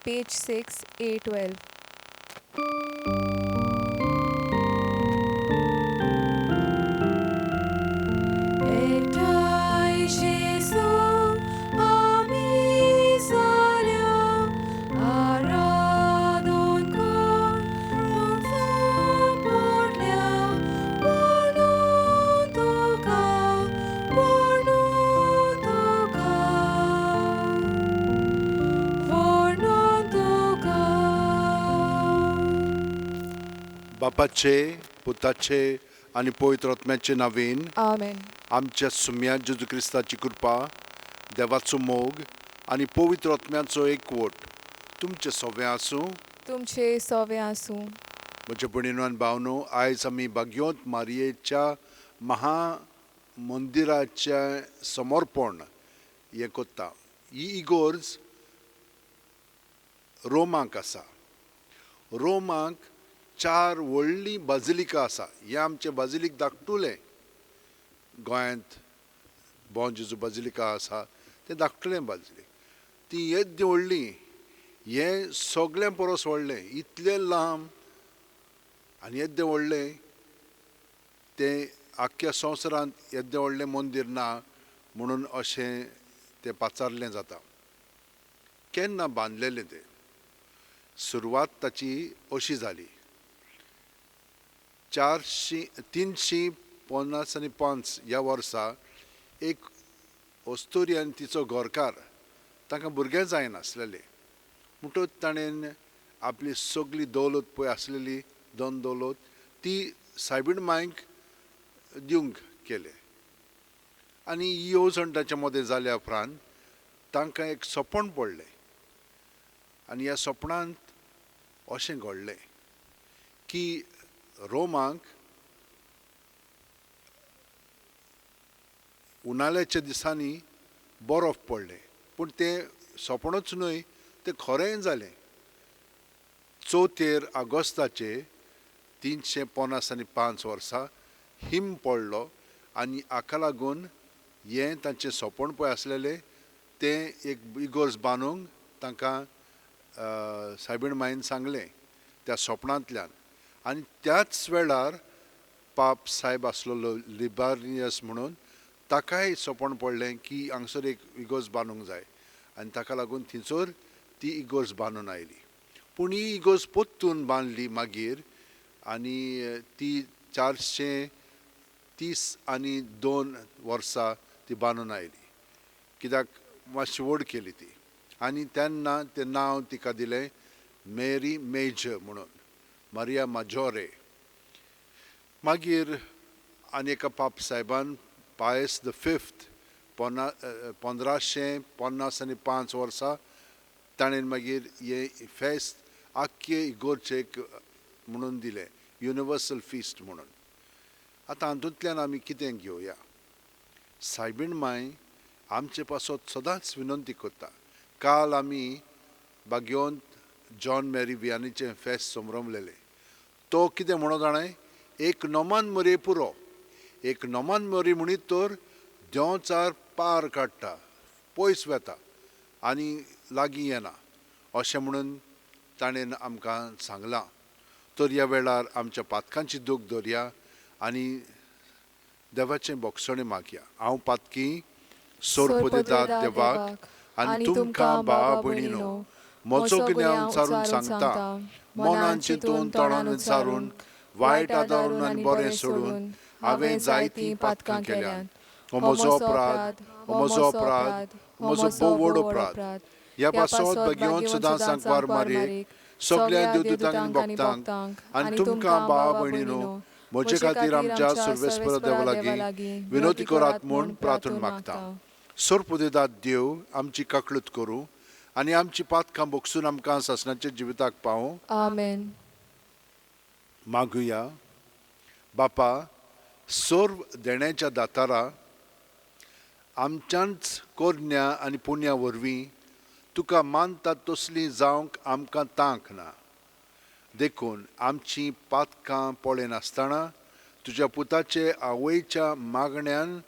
page 6, A12. Ektaj Jesu, ami salia, aradon kor, triumfum portlia, vornutuka. बापाचे पुताचे आणि पवित्र आत्म्याचे नावेन Amen. आमच्या सुम्या जेजू क्रिस्ताची कृपा देवाचो मोग आणि पवित्र आत्म्याचो एकवट तुमचे सगळे आसूं. तुमचे सवे आसूं. म्हजे भयणीनो आनी भावनो, आयज आमी भाग्योत मारयेच्या महामंदिराचें समर्पण हें कोत्ता. ही इगोर्ज रोमांक आसा. रोमांक 4 व्हडलीं बाजिलिका आसा. हे आमचे बाजिलीक धाकटुलें गोंयांत बोन जेजू बाजिलिका आसा तें धाकटुलें बाजिलीक. ती येद्दी व्हडली, हें सगळें परस व्हडलें, इतलें लांब आनी येद्दें व्हडलें तें आख्ख्या संवसारांत येद्दें व्हडलें मंदीर ना म्हणून अशें तें पाचारलें जाता. केन्ना बांदलेलें तें? सुरवात ताची अशी जाली. 355 ह्या वर्सा एक ओस्तोरियन तिचो घरकार, ताका भुरगें जायनासलेलें. म्हणटच ताणें आपली सगळी दौलत पळय आसलेली धन दौलत ती सायबीण मांयक दिवंक केलें. आनी ही येवजण ताच्या मदें जाल्या उपरांत तांकां एक सपन पडलें. आनी ह्या सपनांत अशें घडलें की रोमांक उनाल्याच्या दिसांनी बरफ पडलें. पूण तें सपनूच न्हय, तें खरें जालें. 4 ऑगस्टाचे 355 वर्सा हिम पडलो आनी हाका लागून हें तांचें सपन पळय आसलेलें तें एक इगोर्ज बांदूंक तांकां सायबीण मांयन सांगलें त्या सपनांतल्यान. आनी त्याच वेळार पाप सायब आसलेलो लिबारियस म्हणून ताकाय सपन पडलें की हांगसर एक इगोर्ज बांदूंक जाय आनी ताका लागून थंयसर ती इगोर्ज बांदून आयली. पूण ही इगोर्ज पोत्तून बांदली मागीर आनी ती 432 वर्सां ती बांदून आयली. कित्याक मातशी व्हड केली ती. आनी तेन्ना तें नांव तिका दिलें मेरी मेजर म्हणून, मारिया माजोरे. मागीर आनी एका पाप सायबान पायस द फिफ्थ 1555 वर्सा ताणें मागीर हे फेस्त आख्खे इगोर्जेक म्हणून दिलें, युनिवर्सल फिस्ट म्हणून. आतां हातूंतल्यान आमी कितें घेवया? सायबीण मांय आमचे पासत सदांच विनंती करता. काल आमी भाग्योंत जॉन मॅरी वियानीचें फेस्त संभ्रमलेलें. तो कितें म्हणो जाणाय? एक नमन मरे पुरो. एक नमन मरी म्हणीत तर देंवचार पार काडटा, पयस वेता आनी लागीं येना अशें म्हणून ताणें आमकां सांगलां. तर ह्या वेळार आमच्या पातकांची दूख धरया आनी देवाचें बोगसणें मागया. हांव पातकी सोरपदितात देवाक आनी तुमकां भावा भयणीनो, म्हजो गुन्यांव विचारून सांगता. मनान चिंतून तोंडान विचारून वायट आदारून आनी बरें सोडून हांवें जायतीं पातकां केल्यात. हो म्हजो अपराध, हो म्हजो अपराध, हो म्हजो व्हड अपराध. ह्या पासत बेगीन सदां सांकवार मारीक सगळ्या देवदूतांक आनी भक्तांक आनी तुमकां भावा भयणीनो, म्हजे खातीर आमच्या सर्वेस्पर देवा लागीं विनोती करात म्हूण प्रार्थना मागता. सोरपदितात देव आमची काकळूत करूं आनी आमची पातकां बोगसून आमकां सासणाच्या जिविताक पावूं. आमेन. मागुया. बापा, सोर्व देण्याच्या दातारा, आमच्याच कोरण्या आनी पुण्या वरवीं तुका मानतात तसलीं जावंक आमकां तांक ना. देखून आमचीं पातकां पळय नासतना तुज्या पुताचे आवयच्या मागण्यान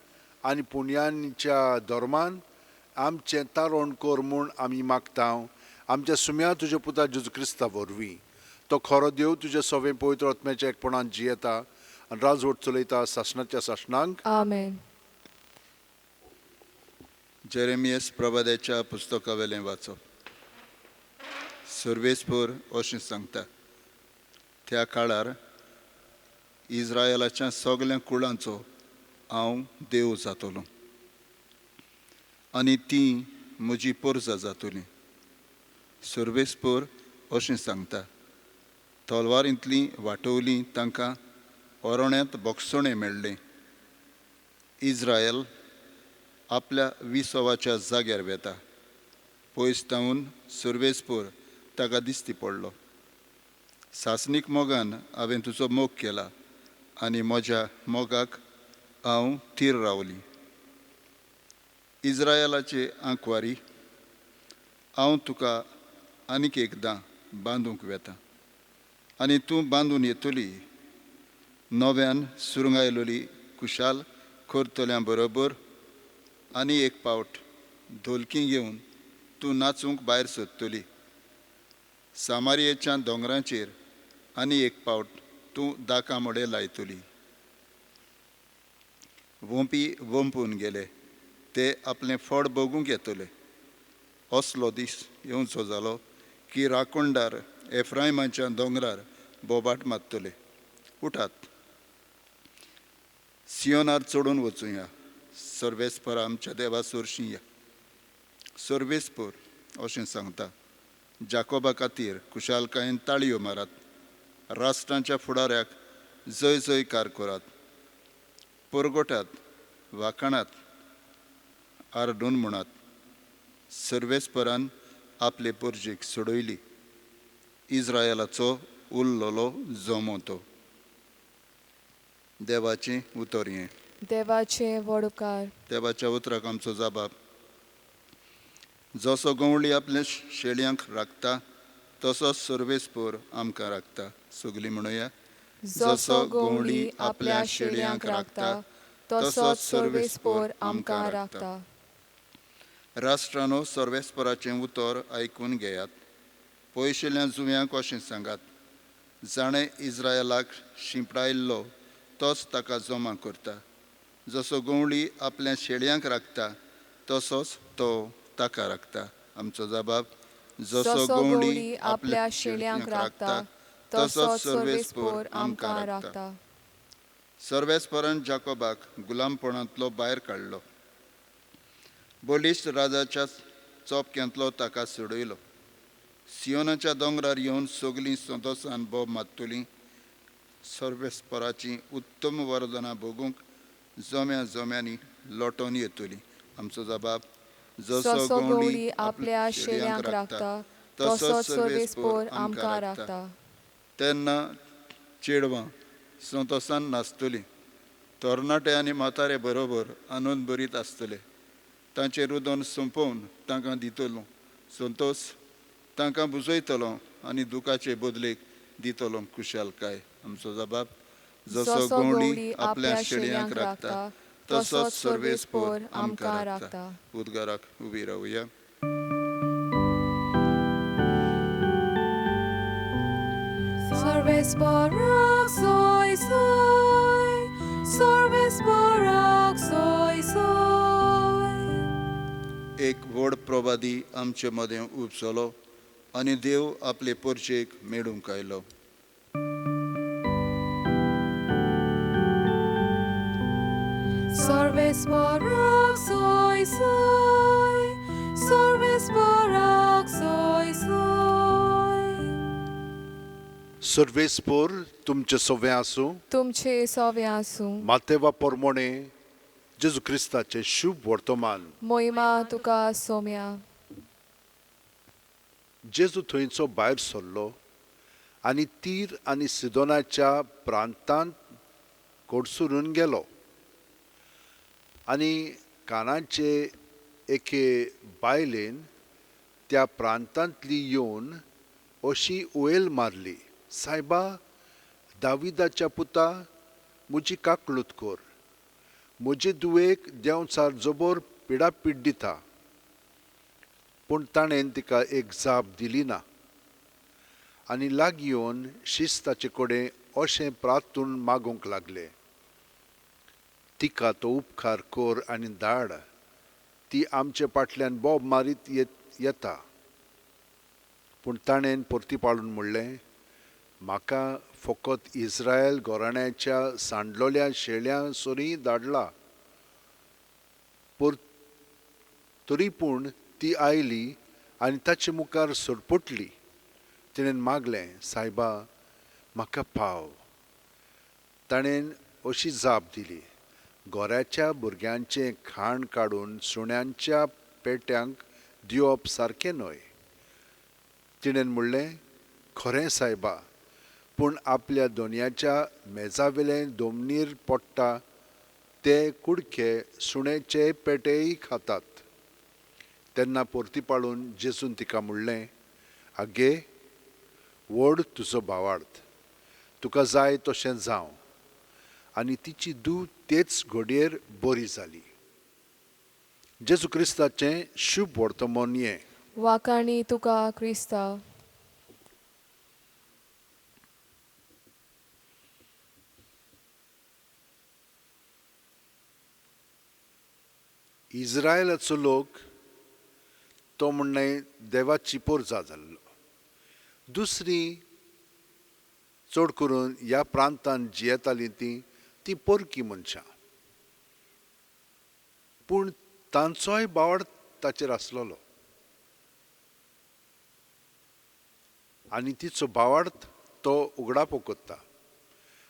आनी पुण्यांच्या धर्मान आमचें तारण कर म्हूण आमी मागता आमच्या सुम्या तुज्या पुता जेजू क्रिस्ता वरवीं तो खरो देव तुज्या सवें पवित्र आत्म्याच्या एकपणान जियेता आनी राजवट चलयता सासणाच्या सासणांक. Amen. जेरेमियस प्रवाद्याच्या पुस्तका वेलें वाचप. सर्वेस्पर अशें सांगता, त्या काळार इस्रायलाच्या सगळ्या कुळांचो हांव देव जातलो आनी ती म्हजी पोरसां जातलीं. सर्वेस्पर अशें सांगता, तलवारींतलीं वाटोवलीं तांकां ओरोण्यांत बोगसणें मेळ्ळें. इस्रायल आपल्या विसवाच्या जाग्यार वेता. पयस तावन सर्वेस्पर ताका दिश्टी पडलो. सासणीक मोगान हांवें तुजो मोग केला आनी म्हज्या मोगाक हांव थीर रावली. इस्रायलाचे आंकवारी, हांव तुका आनीक एकदां बांदूंक वेता आनी तूं बांदून येतली. नव्यान सुरंगायलोली कुशाल करतल्यां बरोबर आनी एक पावट ढोलकी घेवन तूं नाचूंक भायर सरतली. सामारियेच्या दोंगरांचेर आनी एक पावट तूं दाकामोडे लायतली. वोंपी वोंपून गेले, ते आपलें फळ बगूंक येतले. असलो दीस येवचो जालो की राकोणदार एफ्रायमाच्या दोंगरार बोबाट मारतले. उठात, सियोनार चडून वचुया, सर्वेस्पर आमच्या देवा सरशीं या. सर्वेस्पर अशें सांगता, जाकोबा खातीर कुशालकायेन ताळयो मारात. राष्ट्रांच्या फुडाऱ्याक जय जयकार करात. परगोटात, वाखाणात, आरडून म्हणात. सर्वेस्परान आपले परजेक सोडयली. इस्रायलाचो उरलोलो जोमो तो. देवाचें उतर हें. देवाचे वडकार. देवाच्या उतराक आमचो जबाब. जसो गवळी आपल्या शेळयांक राखता तसोच सर्वेस्पर आमकां राखता. सगळीं म्हणुया. जसो गवळी आपल्या शेळयांक राखता तसोच सर्वेस्पर आमकां राखता. राष्ट्रानो सर्वेस्पराचें उतर आयकून घेयात. पयशिल्ल्या जुव्यांक अशें सांगात, जाणें इस्रायलाक शिंपडायल्लो तोच ताका जमा करता. जसो गवळी आपल्या शेळयांक राखता तसोच तो ताका राखता. आमचो जबाब. जसो गवळी आपल्या शेळयांक राखता तसोच सर्वेस्पर आमकां राखता. सर्वेस्परान जाकोबाक गुलामपणांतलो भायर काडलो. बलिश्ट राजाच्या चोपक्यांतलो ताका सोडयलो. सियोनाच्या दोंगरार येवन सगळीं संतोशान बोब मारतलीं. सर्वेस्पराचीं उत्तम वरदानां बगूंक जोम्या जोम्यांनी लोटोन येतलीं. आमचो जबाब. जसो गवळी आपल्या शेळयांक राखता तसोच सर्वेस्पर आमकां राखता. तेन्ना चेडवां संतोशान नाचतलीं. तरणाटे आनी म्हातारे बरोबर आनंद भरीत आसतले. तांचें रुदन संपोवन तांकां दितलो. संतोश तांकां बुजयतलो आनी दुखाचे बदलेक दितलो कुशालकाय. आमचो जबाब. जसो गवळी आपल्या शेळयांक राखता तसोच सर्वेस्पर आमकां राखता. उद्गाराक उबी रावया. सर्वेस्पराक सोय सोय, सर्वेस्पराक सोय सोय. एक व्हड प्रवादी आमचे मदें उपसलो आनी देव आपले परचेक मेळूंक आयलो. सर्वेस्पराक सोय सोय, सर्वेस्पराक सोय सोय. सर्वेस्पर तुमचे सवें आसूं. तुमचे सवें आसूं. मातेवा पोरमोणे जेजू क्रिस्ताचे शुभ वर्तमान. मोहिमा तुका सोम्या. जेजू थंयचो भायर सरलो आनी तीर आनी सिदोनाच्या प्रांतांत कोडसुरून गेलो. आनी कानाचे एके बायलेन त्या प्रांतांतली येवन अशी उयेल मारली, सायबा, दाविदाच्या पुता, म्हजी काकळूत कर. म्हजे दुवेक देंवचार जबर पिडापीड दिता. पूण ताणें तिका एक जाप दिली ना आनी लागीं येवन शिस्ताचे कडेन अशें प्रार्थून मागूंक लागले, तिका तो उपकार कर आनी धाड, ती आमचे फाटल्यान बोब मारीत येता. पूण ताणें परतीपाळून म्हणलें, म्हाका फकत इस्रायल घराण्याच्या सांडलोल्या शेळ्यां सोरी धाडला. तरी पूण ती आयली आनी ताचे मुखार सरपटली. तिणें मागलें, सायबा म्हाका पाव. ताणें अशी जाप दिली, गोऱ्याच्या भुरग्यांचें खाण काडून सुण्यांच्या पेट्यांक दिवप सारकें न्हय. तिणें म्हणलें, खरें सायबा, पूण आपल्या दोनयाच्या मेजावेलें दोमनीर पडटा ते कुडके सुणेचे पेटेय खातात. तेन्ना परतीपाळून जेजून तिका म्हणलें, आगे, व्हड तुजो भावार्थ, तुका जाय तशें जावं. आनी तिची धूव तेच घडयेर बरी जाली. जेजू क्रिस्ताचें शुभ वर्तमान हें. वाकाणी तुका क्रिस्ता. इस्रायलाचो लोक तो म्हणणें देवाची पोरजा जाल्लो. दुसरी चड करून ह्या प्रांतांत जी येतालीं ती पोरकी मनशां. पूण तांचोय बावड ताचेर आसलोलो आनी तिचो बावार्थ तो उगडापो करता.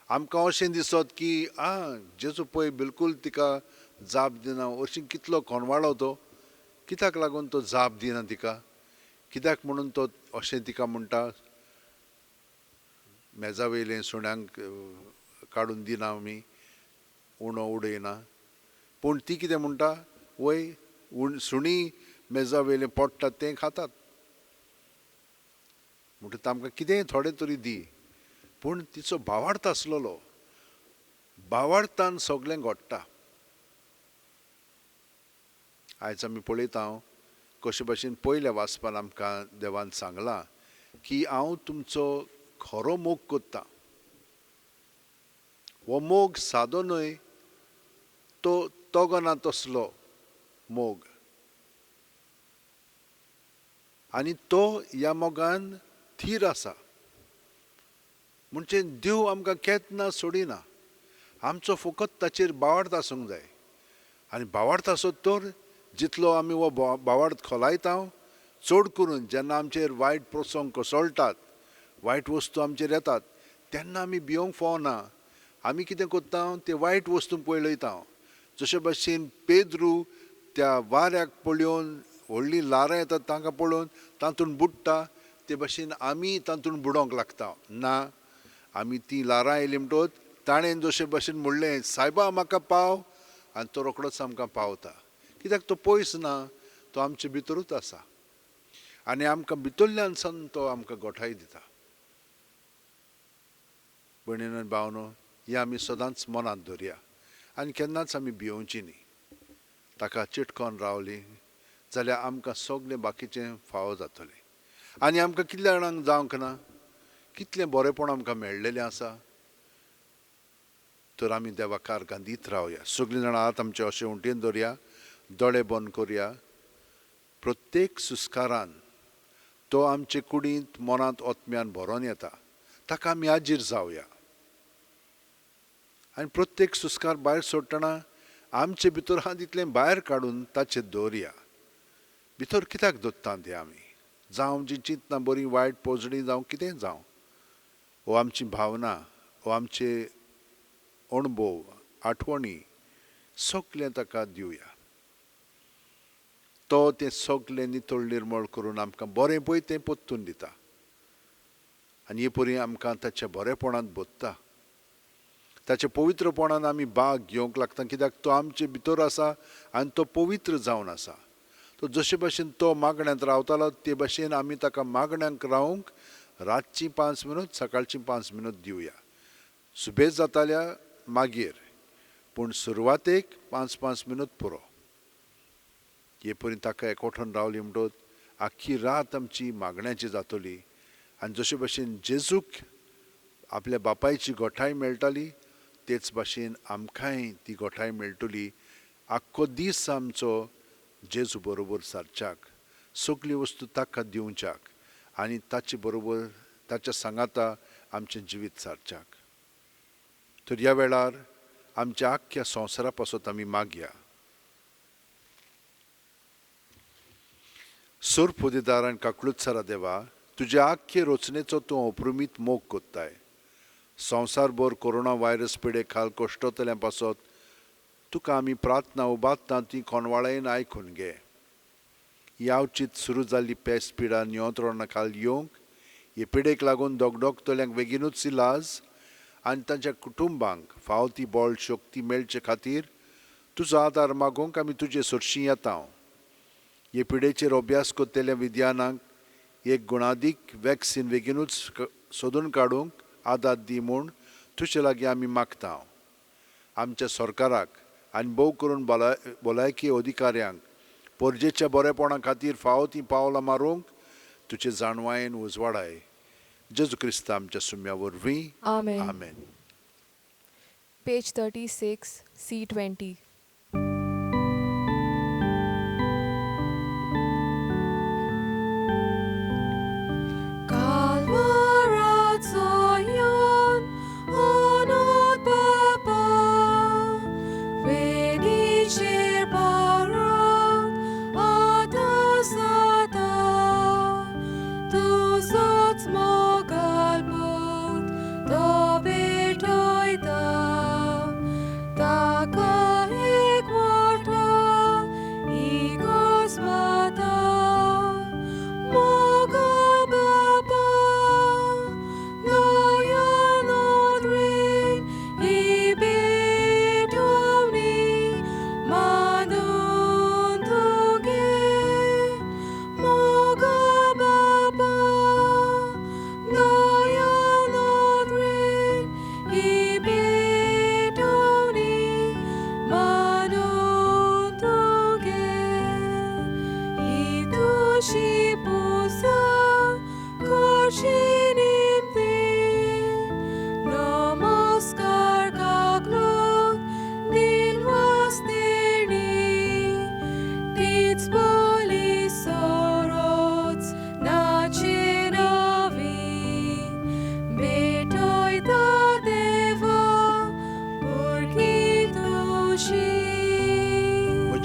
आमकां अशें दिसत की जेजू पळय बिलकूल तिका जाप दिना. अशीं कितलो कोणवाळो तो, कित्याक लागून तो जाप दिना तिका, कित्याक म्हणून तो अशें तिका म्हणटा, मेजा वयलें सुण्यांक काडून दिना आमी, उणो उडयना. पूण ती कितें म्हणटा, वय सुणी मेजा वयलें पडटा तें खातात. म्हणटा आमकां कितेंय थोडें तरी दी. पूण तिचो भावार्थ आसलोलो, भावार्थान सगळें घडटा. आयज आमी पळयता कशे भशेन पयल्या वाचपान आमकां देवान सांगलां की हांव तुमचो खरो मोग कोत्ता. हो मोग सादो न्हय, तो तोगना तसलो मोग. आनी तो ह्या मोगान थीर आसा. म्हणजे देव आमकां केन्ना सोडिना. आमचो फकत ताचेर भावार्थ आसूंक जाय. आनी भावार्थ आसत तर जितलो आमी हो भावार्थ खोलायता, चड करून जेन्ना आमचेर वायट प्रसंग कोसळटात, वायट वस्तू आमचेर येतात, तेन्ना आमी भिवंक फावना. आमी कितें कोत्ता, ते वायट वस्तू पळयता. जशे भशेन पेद्रू त्या वाऱ्याक पळोवन, व्हडलीं ल्हारां येतात तांकां पळोवन तातूंत बुडटा, ते भशेन आमी तातूंत बुडोंक लागता. ना, आमी ती ल्हारां येयली म्हणटच ताणें जशे भशेन म्हणलें, सायबा म्हाका पाव, आनी तो रोखडोच आमकां पावता. कित्याक तो पयस ना, तो आमचे भितरूच आसा. आनी आमकां भितरल्यान सान तो आमकां घोटाय दिता. भयणीनो आनी भावनो, ही आमी सदांच मनांत दवरया आनी केन्नाच आमी भियोवची न्ही. ताका चिटकोन रावलीं जाल्यार आमकां सगळें बाकीचें फावो जातलें. आनी आमकां कितल्या जाणांक जावंक ना, कितलें बरेंपण आमकां मेळ्ळेलें आसा. तर आमी देवा कारगां दीत रावया. सगळीं जाणां आतां आमचे अशें उंटेन दवरया, दोळे बंद करया. प्रत्येक सुस्कारान तो आमचे कुडींत मनांत ओतम्यान भरोन येता, ताका आमी हाजीर जावया. आनी प्रत्येक सुस्कार भायर सोडटना आमचे भितर आहा तितलें भायर काडून ताचेर दवरया. भितर कित्याक दवरता तें आमी? जावं आमची चिंतना बरीं वायट पोजडी जावं कितेंय जावं, हो आमची भावना, हो आमचे अणभव, आठवणी सगळें ताका दिवया. तो तें सगळें नितळ निर्मळ करून आमकां बरें पळय तें परतून दिता. आनी हे परी आमकां ताच्या बरेपणांत बोधता. ताच्या पवित्रपणान आमी भाग घेवंक लागता, कित्याक तो आमचे भितर आसा आनी तो पवित्र जावन आसा. तो जशे भशेन तो मागण्यांत रावतालो ते भशेन आमी ताका मागण्यांक रावंक रातचीं 5 मिनट, सकाळचीं 5 मिनट दिवया. सुबेज जाताल्या मागीर, पूण सुरवातेक 5-5 मिनट पुरो. हे परी ताका एकवठान रावली म्हणटच आख्खी रात आमची मागण्याची जातली आनी जशे भशेन जेजूक आपल्या बापायची गोठाय मेळटाली तेच भाशेन आमकांय ती गोठाय मेळटली. आख्खो दीस आमचो जेजू बरोबर सारच्याक, सगली वस्तू ताका दिवच्याक आनी ताचे बरोबर ताच्या सांगाता आमचें जिवीत सारच्याक. तर ह्या वेळार आमच्या आख्ख्या संवसारा पासत आमी मागया. सोर पोदेदारान काकळुत्सरा देवा, तुज्या आख्खे रचनेचो तूं अप्रुमीत मोग कोत्ताय. संवसारभर कोरोना व्हायरस पिडे खाल कश्टतल्यां पासत तुका आमी प्रार्थना उबारता ती कोणवाळेन आयकून घे. यावचीत सुरू जाल्ली पेस्त पिडा नियंत्रणा खाल येवंक, हे पिडेक लागून दोगदोगतल्यांक बेगीनूच इलाज आनी तांच्या कुटुंबांक फावो ती बळ शक्ती मेळचे खातीर तुजो आदार मागूंक आमी तुजे सरशीं येता. हे पिडेचेर अभ्यास कोत्तेल्या विद्यानांक एक गुणादीक वॅक्सीन बेगीनूच सोदून काडूंक आदार दी म्हूण तुजे लागीं आमी मागता. आमच्या सरकाराक आनी भोव करून भलायकी अधिकाऱ्यांक परजेच्या बरेपणा खातीर फावो ती पावलां मारूंक तुजे जाणवायेन उजवाडाय. जेजू क्रिस्त आमच्या सुम्या वरवीं. Amen. आमेन. Page 36, C20.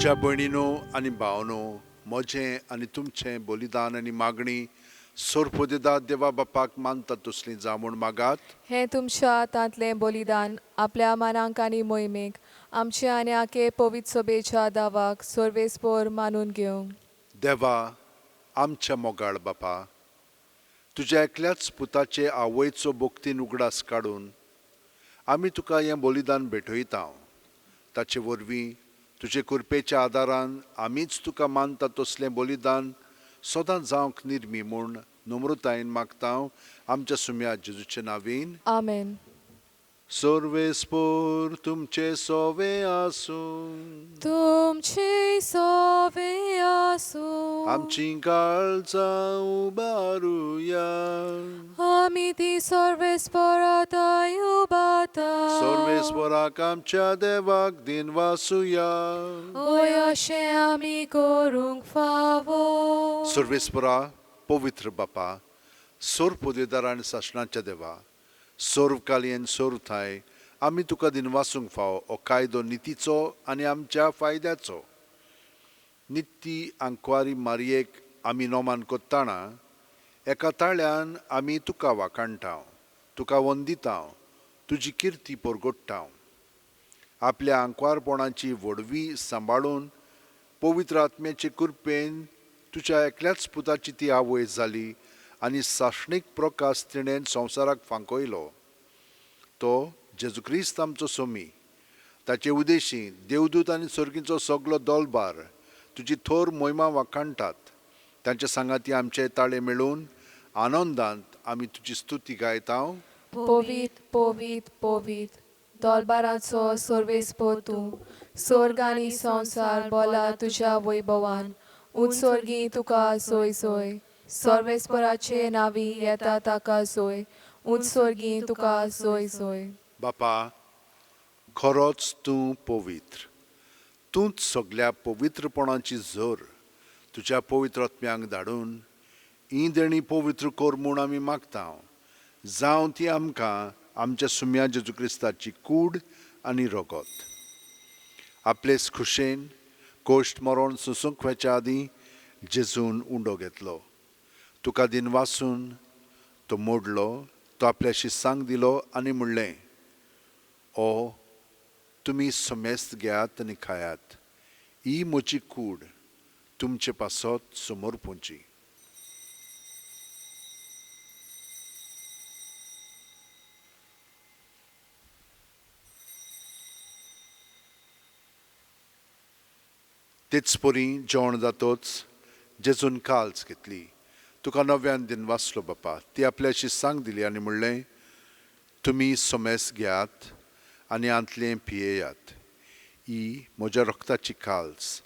म्हज्या भयणीनो आनी भावनो, म्हजें आनी तुमचें बलिदान आनी मागणी सोरपोदेदार देवा बापाक मानता तसलीं जावं म्हूण मागात. हें तुमच्या हातांतलें बलिदान आपल्या मानांक आनी मोहिमेक आमचे आनी आखे पवित्र सभेच्या दावाक सर्वेस्पर मानून घेवंक. देवा आमच्या मोगाळ बापा, तुज्या एकल्याच पुताचे आवयचो भोगतीन उगडास काडून आमी तुका हें बलिदान भेटयता. ताचे वरवीं तुजे कृपेच्या आदारान आमीच तुका मानता तसलें बलिदान सदां जावंक निर्मी म्हूण नम्रतायेन मागता आमच्या सुम्या जेजूचे नांवेन. आमेन. सर्वेस्पर तुमचे सोवे आसूं, तुमचे सोवे आसूं, आमची काळजां उबारुया, आमी ती सर्वेस्पराताय उबारता. सर्वेस्पराक आमच्या देवाक दिन वासुया. ओय अशें आमी करूंक फावो. सर्वेस्परा पवित्र बापा, सोर पोदेदार आनी शासनाच्या देवा, सोर्वकालीन सोरथाय आमी तुका दिनवासूंक फावो हो कायदो नितीचो आनी आमच्या फायद्याचो. निती आंकवारी मारयेक आमी नोमान कोत्ताना एका ताळ्यान आमी तुका वाखाणटा, तुका वंदिता, तुजी किर्ती परगोडटा. आपल्या आंकवारपणाची व्हडवी सांबाळून पवित्र आत्म्याचे कृपेन तुज्या एकल्याच पुताची ती आवय जाली आनी साशणीक प्रकाश तिणेन संवसाराक फांकयलो. तो जेजू क्रिस्त आमचो सोमी, ताचे उदेशी देवदूत आनी सर्गीचो सगलो दोलबार तुजी थोर मोहिमा वाखाणटात. तांच्या सांगाती आमचे ताळे मेळून आनंदांत आमी तुजी स्तुती गायता. पोवीत पोवीत पोवीत दोलबाराचो सर्वेस्पर तूं, स्वर्ग आनी संवसार बोला तुज्या वैभवान. उत्सर्गी तुका सोय सोय सर्वेस्पराचे नावी येता ताका सोय उत्सर्गी तुका सोय सोय बापा खरोच तूं पवित्र तूंच सगळ्या पवित्रपणाची झर तुज्या पवित्र आत्म्यांक धाडून ही देणी पवित्र कर म्हूण आमी मागता जावं ती आमकां आमच्या सुम्या जेजू क्रिस्ताची कूड आनी रगत आपलेच खुशेन कोश्ट मरण सुसूंक वेच्या आदीं जेजून उंडो घेतलो तुका दिन वाचून तो मोडलो तो आपल्या शिस्सांक दिलो आनी म्हणलें ओ तुमी समेस्त घेयात आनी खायात ही म्हजी कूड तुमचे पासत समोर पोंची तेच परी जेवण जातोच जेजून काल्स घेतली तुका नव्यान दिन वाचलो बापा ती आपल्या शिस्सांक दिली आनी म्हणलें तुमी समेस्त घेयात आनी आंतलें पियेयात ही म्हज्या रक्ताची काल्स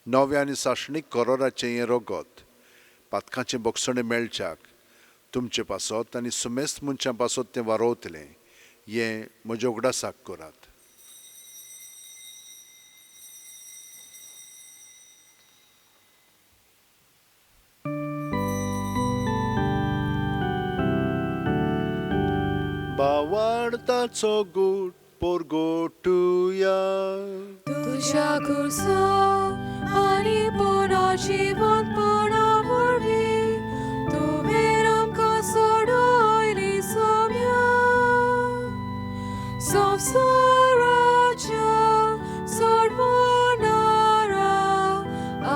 नव्या आनी साशणीक करोराचें हें रगत पातकाचें बोगसणें मेळच्याक तुमचे पासत आनी समेस्त मनशां पासत तें वारोवतलें हें म्हज्या उगडासाक करात बावार्ताचो गूट पोरगोटुया तुझ्या खुर्सा आनी पुना जिवंतपणा वरवीं तुवें आमकां सोडयली सोम्या संवसाराच्या सोडवणारा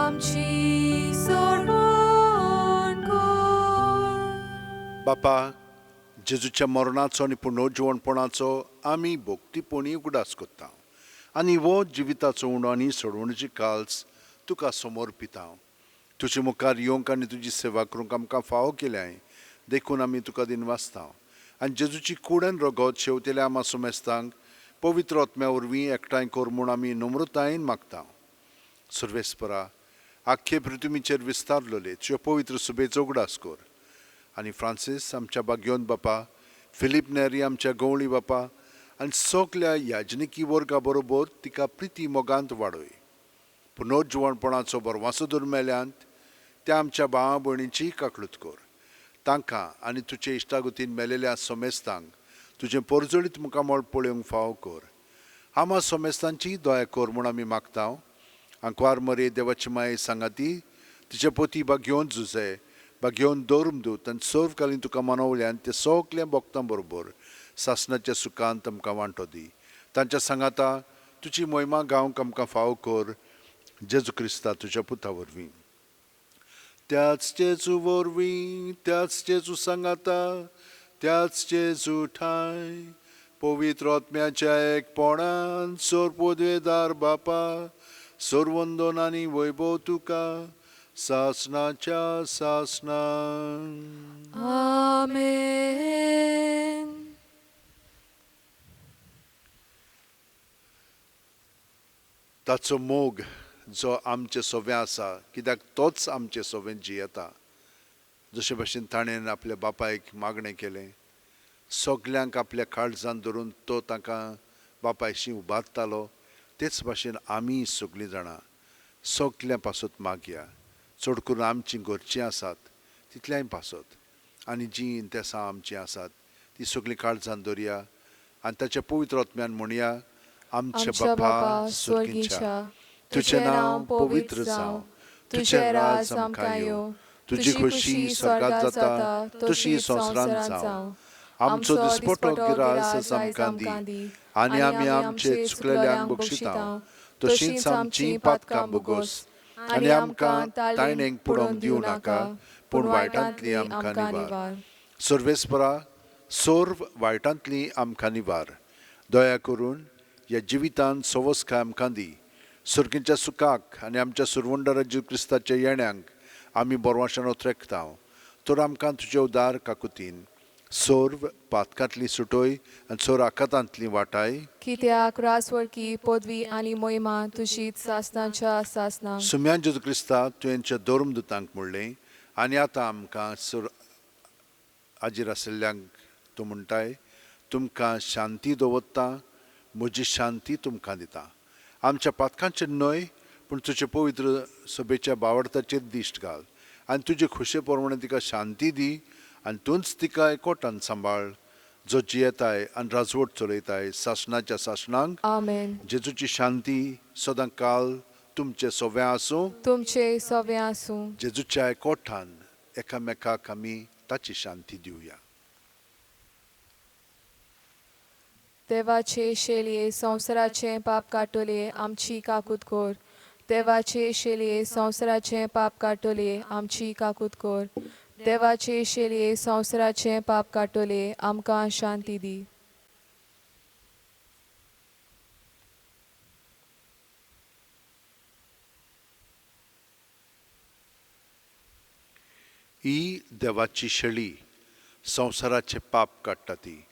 आमची सोडवण कर बापा जेजूच्या मरणाचो आनी पुनर्जिवणपणाचो आमी भोगतीपणी उगडास कोत्ता आनी हो जिविताचो उणो आनी सोडवणेची काल्स तुका समोर पिता तुजे मुखार येवंक आनी तुजी सेवा करूंक आमकां फावो केल्याय देखून आमी तुका दिन वाचता आनी जेजूची कूडन रगत शेवतेल्या आमा समेस्तांक पवित्र आत्म्या वरवीं एकठांय कर म्हूण आमी नम्रतायेन मागता सर्वेस्परा आख्खे पृथ्वीचेर विस्तारलोले तुज्या पवित्र सुबेचो उगडास कर आनी फ्रांसीस आमच्या बाग्योन बापा फिलीप नेरी आमच्या गवळी बापा आनी सगल्या याजनिकी वर्गा बरोबर तिका प्रिती मोगांत वाडय पुनर्जिवणपणाचो बरवासो दरमेल्यांत त्या आमच्या भावा भयणीची काकळूत कर तांकां आनी तुजे इश्टागतीन मेलेल्या समेस्तांक तुजें परजळीत मुखामळ पळोवंक फावो कर आमा समेस्तांची दया कर म्हूण आमी मागता आंकवार मरे देवाची माये सांगाती तिचे पोती बाग्योन झुजे बाग्योन दौरम दूत आनी सर्वकालीन तुका मनवल्यान ते सगल्या भक्तां बरोबर सासणाच्या सुखांत आमकां वांटो दी तांच्या सांगाता तुजी मोहिमा गावंक आमकां फावो कर जेजू क्रिस्ता तुज्या पुता वरवीं त्याच जेजू वरवीं त्याच जेजू सांगाता त्याच जेजू ठाय पवित्र आत्म्याच्या एकपणान सोरपोदवेदार बापा सोरवंदन आनी वैभव तुका सासनाच्या सासना आमेन ताचो मोग जो आमचे सोबे आसा कित्याक तोच आमचे सोबेन जियेता जशे भाशेन ताणें आपल्या बापायक मागणें केलें सगल्यांक आपल्या काळजान धरून तो तांकां बापायशी उबारतालो तेच भाशेन आमी सगळीं जाणां सगल्या पासत मागया चड करून आमचीं घरचीं आसात तितल्याय पासत आनी जीं इंतेसां आमचीं आसात ती सगळीं काळजान धरया आनी ताच्या पवित्र आत्म्यान म्हणया आमच्या बापा स्वर्गीच्या तुजें नांव पवित्र जावं तुजें राज आमकां येवं तुजी खुशी स्वर्गांत जाता तशी संवसारांत जावं आमचो दिसपटो गिरास आमकां दी आनी आमी आमचे चुकलेल्यांक बक्षिता तशींच आमचीं पातकां बोगोस आनी आमकां तायणेक पडोवंक दिवं नाका पूण वायटांतली आमकां निवार सर्वेस्परा सोर्व वायटांतली आमकां निवार दया करून ह्या जिवितांत सवस्काय आमकां दी सुर्गेच्या सुखाक आनी आमच्या सुरवंडर जेजू क्रिस्ताच्या येण्याक आमी बोरवाशान ओत्रेकता तर आमकां तुजे उदार काकुतीन सोर्व पातकांतली सुटोय आनी चोर आकांतांतली वाटाय. कित्याक रासवळकी पदवी आनी मोहिमा तुशीच सासनाच्या सासनांक. सुम्यान जेजू क्रिस्ता तुवेंच्या दोरमदुतांक म्हणलें आनी आतां आमकां सोर आजीर आशिल्ल्यांक तूं म्हणटाय, तुमकां शांती दवरता, म्हजी शांती तुमकां दिता. आमच्या पातकांचेर न्हय पूण तुजे पवित्र सभेच्या बावडताचेर दिश्ट घाल आनी तुजे खुशे प्रमाणे तिका शांती दी आनी तूंच तिका एकवटान सांबाळ, जो जियेताय आनी राजवट चलयताय सासणाच्या सासणांक. आमेन. जेजूची शांती सदां काल तुमचे सोव्या आसूं. तुमचे सवे आसूं. जेजूच्या एकवटान एकामेकाक आमी ताची शांती दिवया. देवाचे शेलये संवसाराचे पाप काटोले आमची काकूत कोर. देवाचे शेलये संवसाराचे पाप काटोले आमची काकूत कोर. देवाचे शेलये संवसाराचे पाप काटोले आमकां शांती दी. ही देवाची शेळी संवसाराचे पाप काडटा ती.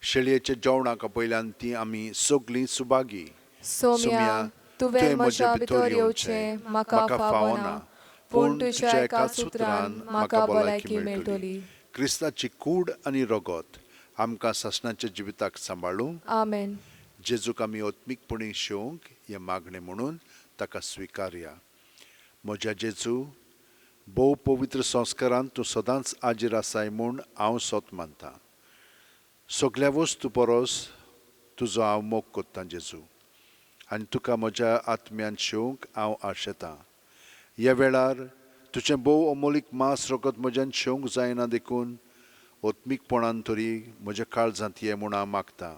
शेळयेच्या जेवणाक पयल्यान ती आमी सगळीं सुभागी. सोम्या तुवें म्हज्या भितर येवचें म्हाका फावना, पूण तुज्या एका सुत्रान म्हाका भलायकी मेळटली. क्रिस्ताची कूड आनी रगत आमकां सासणाच्या जिविताक सांबाळूं. आमेन. जेजूक आमी ओत्मीकपणी शेवंक हे मागणें म्हणून ताका स्विकारया. म्हज्या जेजू, भोव पवित्र संस्कारांत तूं सदांच आजीर आसाय म्हूण हांव सोत मानतां. सगळ्या वस्तू परस तुजो हांव मोग कोत्तां जेजू, आनी तुका म्हज्या आत्म्यान शेवंक हांव आशेतां. ह्या वेळार तुजें भोव अमोलीक मांस रगत म्हज्यान शेवंक जायना देखून ओत्मीकपणान तरी म्हज्या काळजांत ये म्हूण हांव मागतां.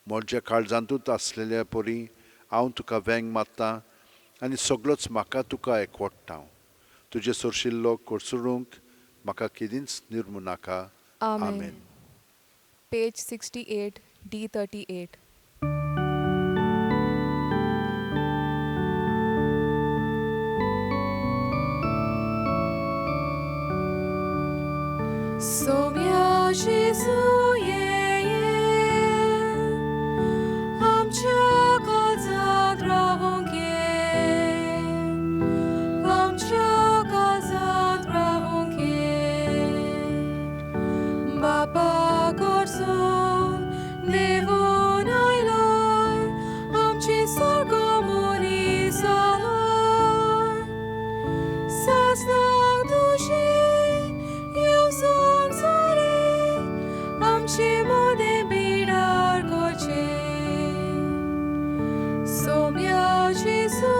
म्हज्या काळजांतूच आसलेल्या परी हांव तुका वेंग मारतां आनी सगळोच म्हाका तुका एकवटतां. तुजे सोरशिल्लो कोसळूंक म्हाका केदींच निर्मू नाका. आमेन. Page 68, D38. Soumia Jésus, amcia calzat ravon amcia calzat ravon Baba Gorson, Nevon Ailoi, amci sargomoni saloi, Sasnag dushi, eu son sare, amci mode bidar goce. Somia Jesu,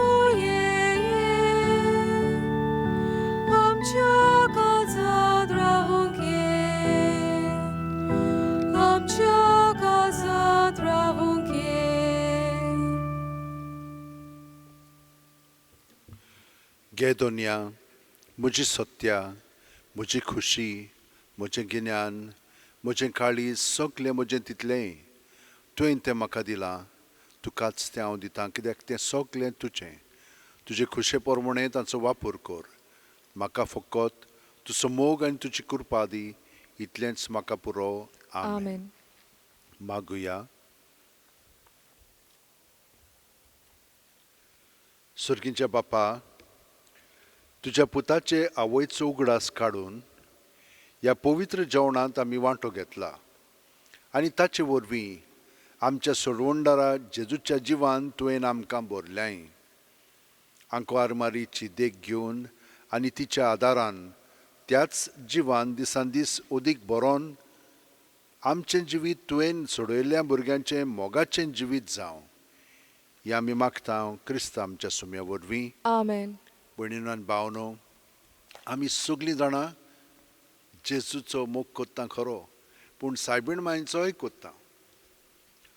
amcia calzat ravon गेदोनिया, म्हजी सत्या, म्हजी खुशी, म्हजें गिन्यान, म्हजें काळीज सगलें म्हजें तितलें तुवें तें म्हाका दिलां. तुकाच तें हांव दितां कित्याक तें सगलें तुजें. तुजे खुशे प्रमाणें ताचो वापर कर. म्हाका फकत तुजो मोग आनी तुजी कृपा दी. इतलेंच म्हाका पुरो. आमेन. मागुया. सुर्गींच्या बापा, तुज्या पुताचे आवयचो उगडास काडून ह्या पवित्र जेवणांत आमी वांटो घेतला आनी ताचे वरवीं आमच्या सोडवणदारा जेजूच्या जिवान तुवें आमकां भरल्याय. आंकवार मारीची देख घेवन आनी तिच्या आदारान त्याच जिवान दिसान दीस अदीक बरोवन आमचें जिवीत तुवें सोडयल्ल्या भुरग्यांचें मोगाचें जिवीत जावं. हें आमी मागतां क्रिस्त आमच्या सुम्या वरवीं. आमेन. भयणीनो आनी भावनो, आमी सगळीं जाणां जेजूचो मोग कोत्ता खरो, पूण सायबीण मांयचोय कोत्ता.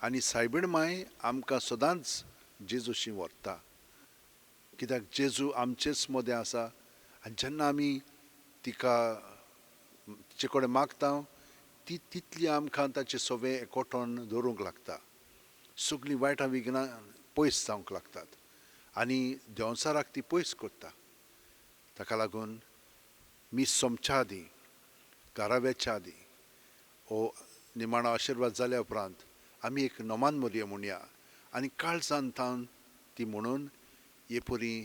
आनी सायबीण मांय आमकां सदांच जेजूशी व्हरता, कित्याक जेजू आमचेच मदें आसा. आनी जेन्ना आमी तिचे कडेन मागता ती तितली आमकां ताचे सवें एकवटोन दवरूंक लागता. सगळीं वायटां विघ्नां पयस जावंक लागतात आनी देंवचाराक ती पयस कोत्ता. ताका लागून मीस सोमच्या आदी, घराव्याच्या आदी हो निमाणो आशिर्वाद जाल्या उपरांत आमी एक नोमान मोरया म्हणया आनी काळजान थावन ती म्हणून हे परी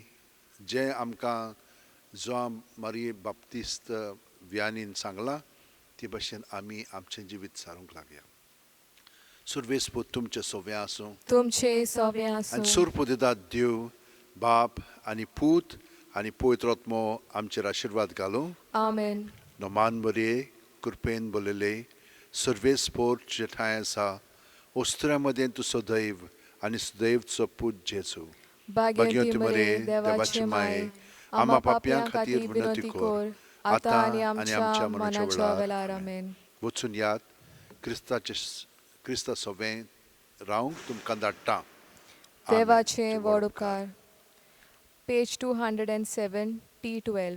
जें आमकां जोआं मारी बाप्तिस्त व्यानीन सांगलां ते भाशेन आमी आमचें जिवीत सारूंक लागया. सुरवेस्पूत तुमचे सोवें आसूं तुमचे सोवें आनी आसूं. सुरपुदिदाद देव बाप आनी पूत आनी पवित्र आत्मो आमचेर आशिर्वाद घालूं. आमेन. नोमान बरे कृपेन बोलले सर्वेस्पोर जे ठांय आसा ओस्त्र्या मदें तूं सदैव आनी सदैवचो पूत जेजू भाग्यवती मरे देवाची माय, आम्हा पापयां खातीर विनंती कर, आतां आनी आमच्या मरणाच्या वेळार. आमेन. वचून याद क्रिस्ता सोवें रावंक तुमकां धाडटा. देवाचे व्हड उपकार. Page 207 T12.